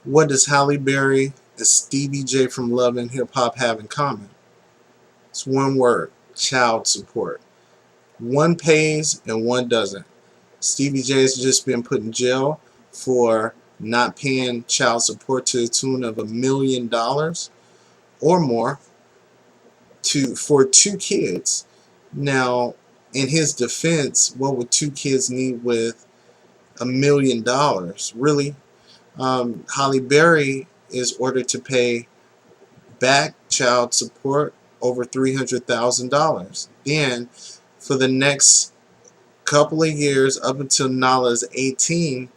What does Halle Berry and Stevie J from Love and Hip Hop have in common? It's one word: child support. One pays and one doesn't. Stevie J has just been put in jail for not paying child support to the tune of $1 million or more for two kids. Now, in his defense, what would two kids need with $1 million? Really? Halle Berry is ordered to pay back child support over $300,000. Then, for the next couple of years, up until Nala's 18,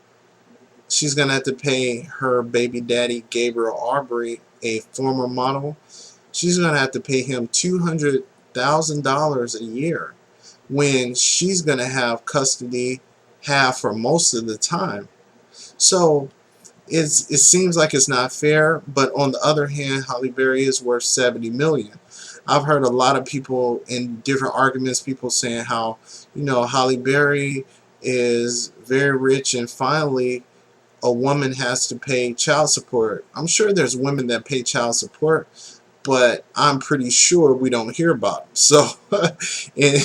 she's going to have to pay her baby daddy, Gabriel Arbery, a former model. She's going to have to pay him $200,000 a year when she's going to have custody half for most of the time. So it seems like it's not fair, but on the other hand, Halle Berry is worth $70 million. I've heard a lot of people in different arguments, people saying how, Halle Berry is very rich and finally a woman has to pay child support. I'm sure there's women that pay child support, but I'm pretty sure we don't hear about them. So in,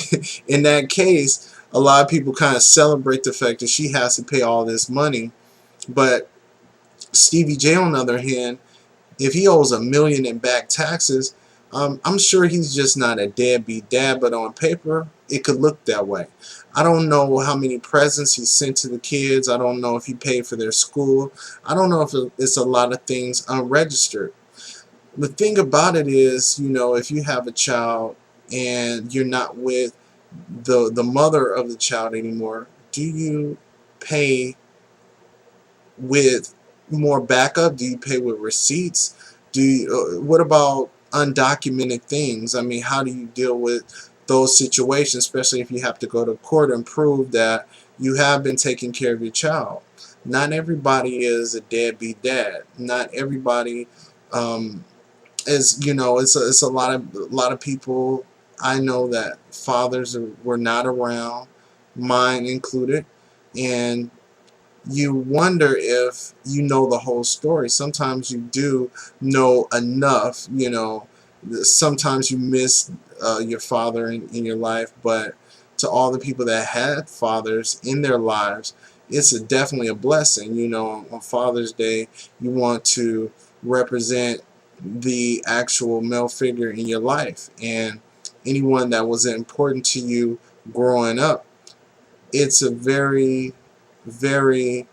in that case, a lot of people kind of celebrate the fact that she has to pay all this money. But Stevie J, on the other hand, if he owes $1 million in back taxes, I'm sure he's just not a deadbeat dad, but on paper, it could look that way. I don't know how many presents he sent to the kids. I don't know if he paid for their school. I don't know if it's a lot of things unregistered. The thing about it is, if you have a child and you're not with the mother of the child anymore, do you pay with more backup? Do you pay with receipts? What about undocumented things? I mean, how do you deal with those situations, especially if you have to go to court and prove that you have been taking care of your child? Not everybody is a deadbeat dad. Not everybody is, it's a lot of people. I know that fathers were not around, mine included, and you wonder if you know the whole story. Sometimes you do know enough. Sometimes you miss your father in your life, but to all the people that had fathers in their lives, it's definitely a blessing. On Father's Day, you want to represent the actual male figure in your life, and anyone that was important to you growing up. It's a very, very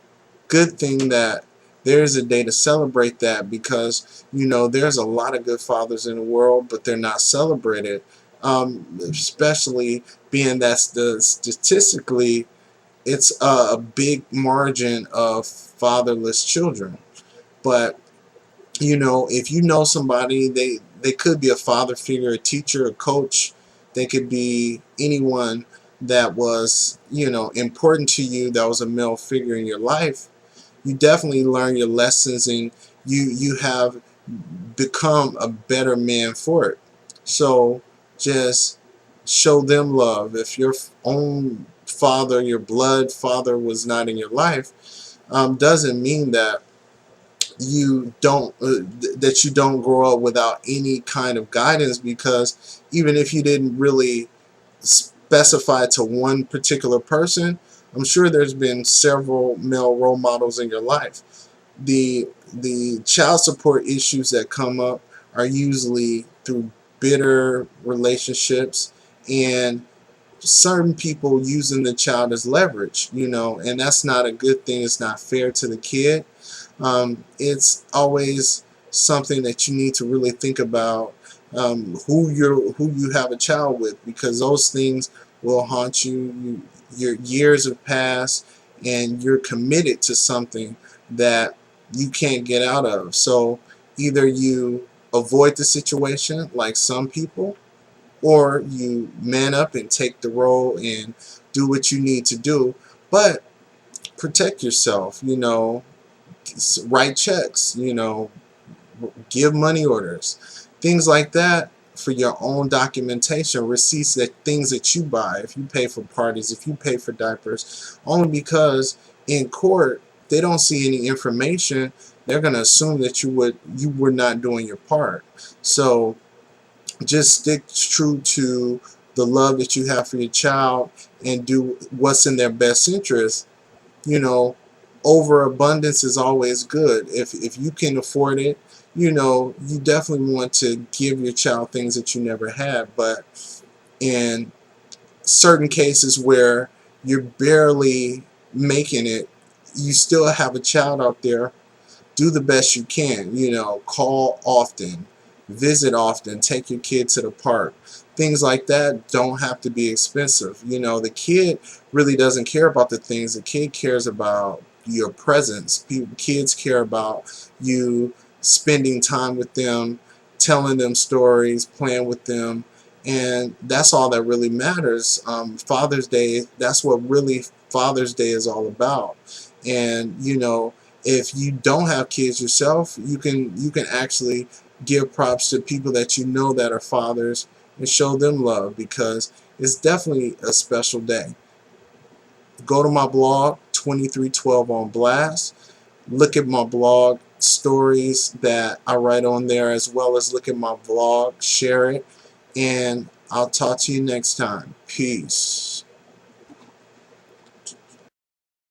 good thing that there's a day to celebrate that, because there's a lot of good fathers in the world, but they're not celebrated, especially being that statistically it's a big margin of fatherless children. But if you know somebody, they could be a father figure, a teacher, a coach. They could be anyone that was important to you, that was a male figure in your life. You definitely learn your lessons, and you have become a better man for it. So just show them love. If your own father, your blood father, was not in your life, doesn't mean that you don't grow up without any kind of guidance, because even if you didn't really specify to one particular person, I'm sure there's been several male role models in your life. The child support issues that come up are usually through bitter relationships and certain people using the child as leverage, and that's not a good thing. It's not fair to the kid. It's always something that you need to really think about, who you have a child with, because those things will haunt you. Your years have passed, and you're committed to something that you can't get out of. So either you avoid the situation, like some people, or you man up and take the role and do what you need to do. But protect yourself. Write checks. Give money orders, things like that, for your own documentation, receipts, that things that you buy, if you pay for parties, if you pay for diapers, only because in court they don't see any information they're going to assume that you were not doing your part. So just stick true to the love that you have for your child and do what's in their best interest. You know, overabundance is always good. If you can afford it, you definitely want to give your child things that you never had. But in certain cases where you're barely making it, you still have a child out there. Do the best you can. Call often, visit often, take your kid to the park. Things like that don't have to be expensive. The kid really doesn't care about the things. The kid cares about your presence. Kids care about you spending time with them, telling them stories, playing with them, and that's all that really matters. Father's Day, that's what really Father's Day is all about. And if you don't have kids yourself, you can actually give props to people that that are fathers and show them love, because it's definitely a special day. Go to my blog, 2312 on Blast. Look at my blog stories that I write on there, as well as look at my vlog, share it, and I'll talk to you next time. Peace.